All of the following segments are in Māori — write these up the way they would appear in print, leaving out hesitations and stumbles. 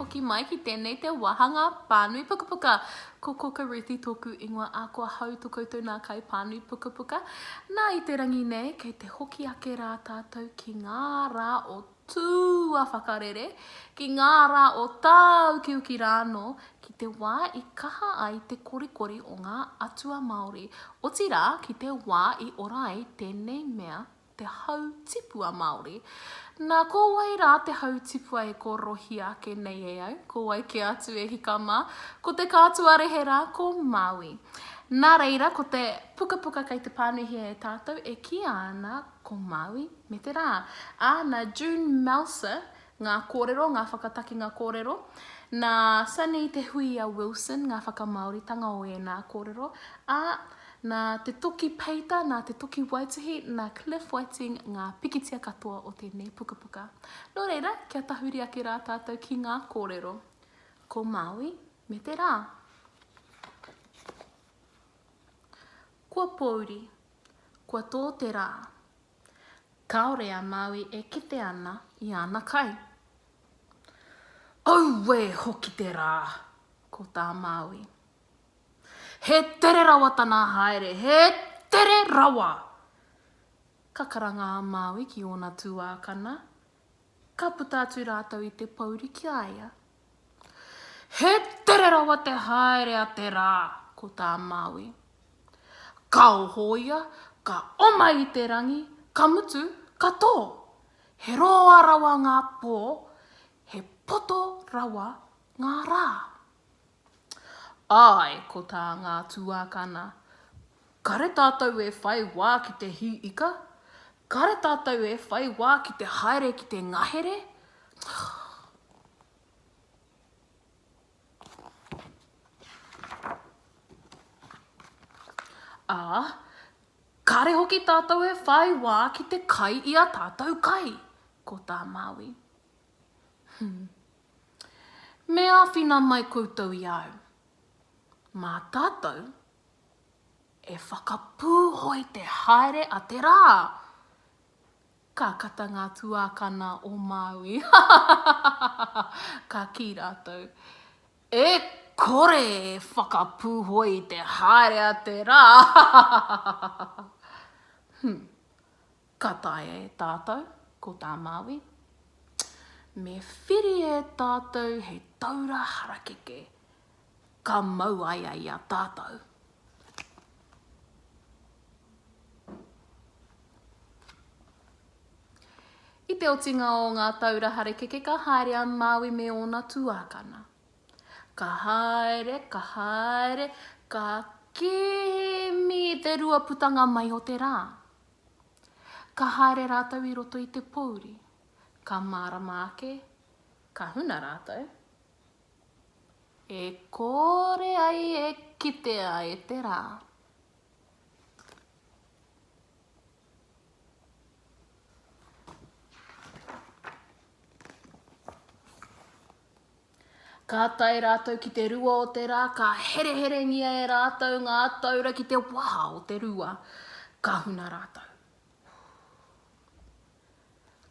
hoki mai ki tēnei te wahanga pānui pukapuka. Ko Kokaruti tōku ingoa a kua hau tu koutou nā kai pānui pukapuka. Nā i te rangi nei, kei te hoki ake rā tātou ki ngā rā o tū a whakarere, ki ngā rā o tāu ki uki rāno, ki te wā i kaha ai te korikori o ngā atua Māori. O tira ki te wā i ora ai tēnei mea, te hau tipua Māori. Nā ko wai rā te hau tipua e ko rohi ake nei e au, ko wai ke atu e hikama, ko te kātua rehe rā ko Māui. Nā reira, ko te pukapuka kei te pānuhi e tātou, e ki ana ko Māui me te rā. Nā June Melser, ngā kōrero, ngā whakataki ngā kōrero, nā Sunny te hui a Wilson, ngā whakamauritanga o e nā kōrero, nā te toki peita, nā te toki Waituhi, nā Cliff Whiting, ngā pikitia katoa o tēnei pukapuka. Nō reira, kia tahuri ake rā tātou ki ngā kōrero. Ko Māui me te rā. Kua pōuri, kua tō te rā. Kaore a Māui e kite ana i ana kai. Auwe hoki te rā, ko tā Māui. He tere rawa tana haere, he tere rawa! Ka karanga a Māui ki ona tuākana. Ka puta atu rātou i te pauri ki aia. He tere rawa te haere a te rā, ko tā Māui. Ka ohoia, ka oma i te rangi, ka mutu, ka tō. He roa rawa ngā pō, he poto rawa ngā rā. Ai, ko tā ngā tuākana. Kare tātou e whai wā ki te hi ika? Kare tātou e whai wā ki te haere ki te ngahere? Kare hoki tātou e whai wā ki te kai i a tātou kai, ko tā Māui. Me āwhina mai koutou i au. Mā tātou, e whakapūhoi te haere a te rā. Ka kata ngā tuākana o Māui. Ka ki rātou. E kore e whakapūhoi te haere a te rā. Ka tae e tātou, ko tā Māui. Me whiri e tātou he taura harakeke. Ka mau ai ai a tātou. I te otinga o ngā taura harakeke, ka haere a Māui me ona tuākana. Ka haere, ka kimi te rua putanga mai o te rā. Ka haere rātou i roto i te pōuri. Ka mārama ake, ka huna rātou. E kore ai e kite ai e te rā. Ka tai rātou ki te rua o te rā, ka hereherengia e rātou ngā taura ki te waha o te rua. Ka huna rātou.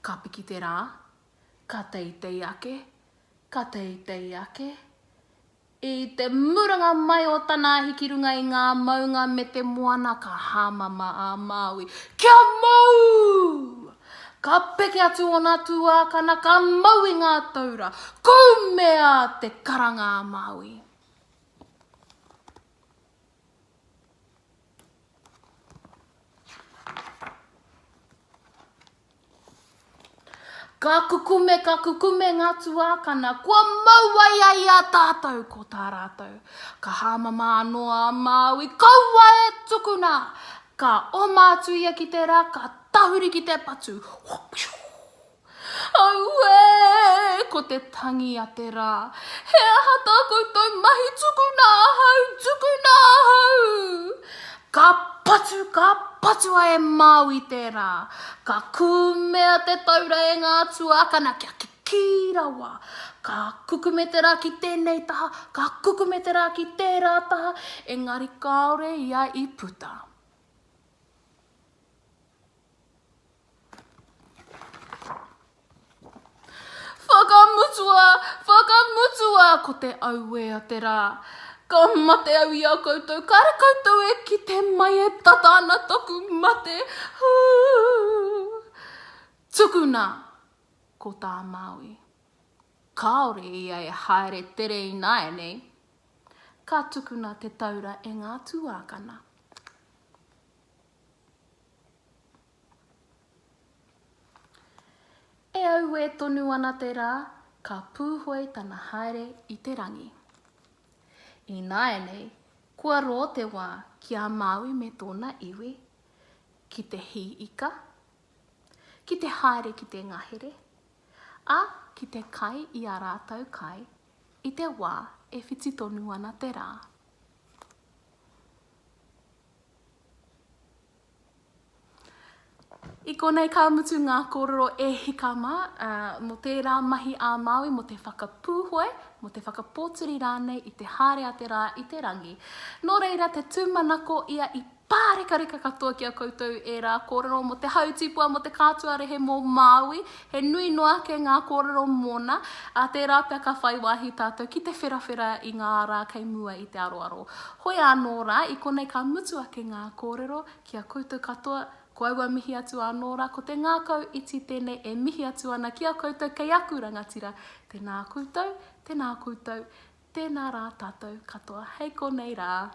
Ka piki te rā, ka teitei ake, ka teitei ake. I te muranga mai o tana hikirunga i ngā maunga me te moana ka hāmama a Māui. Kia mau! Ka peke atu o nā tuākana, ka mau i ngā taura. Kumea te karanga a Māui. Ka kukume ngā tuākana, kua mau ai ai a tātou ko tā rātou. Ka hāmama anō a Māui, kaua e tukuna. Ka oma atu ia ki te rā, ka tahuri ki te patu. Aue, ko te tangi a te rā. He hata koutou mahi tukuna hau. Ka patu ai e Māui te rā. Ka kumea te taura e ngā tuākana kia ki rawa. Ka kukume te rā ki tēnei taha, ka kukume te rā ki tērā taha, engari kaore ia i puta. Whakamutu whakamutua, ko te auea te rā. Ka mate au i a koutou, kare koutou e ki te mai e tatana toku mate. Tukuna, ko tā Māui. Kāore ia e haere tere i nāe nei. Ka tukuna te taura e ngā tuākana. E au e tonu ana te rā, ka pūhoi tana haere i te rangi. I nāe nei, kua ro te wā ki a Māui me tōna iwi, ki te hi ika, ki te haere ki te ngahere, a ki te kai i a rātau kai, i te wā e whiti tonu ana te rā. I konei ka mutu ngā kōrero e hikama mo tērā mahi a Māui, mo te whakapūhoi, mo te whakapōturi rānei i te haere a te rā i te rangi. Nō reira te tūmanako ia i pārekareka katoa ki a koutou e rā kōrero mo te hautipua, mo te kātua rehe mō Māui, he nui noa ke ngā kōrero mōna, a te rā pia ka whai wāhi tātou ki te whirawhira i ngā rā kei mua i te aroaro. Hoi anō rā, i konei ka mutu ake ngā kōrero ki a koutou katoa, ko aua mihi atu anō rā, ko te ngākau iti tēnei e mihi atu ana ki a koutou kei aku rangatira. Tēnā koutou, tēnā koutou, tēnā rā tātou katoa. Hei konei rā.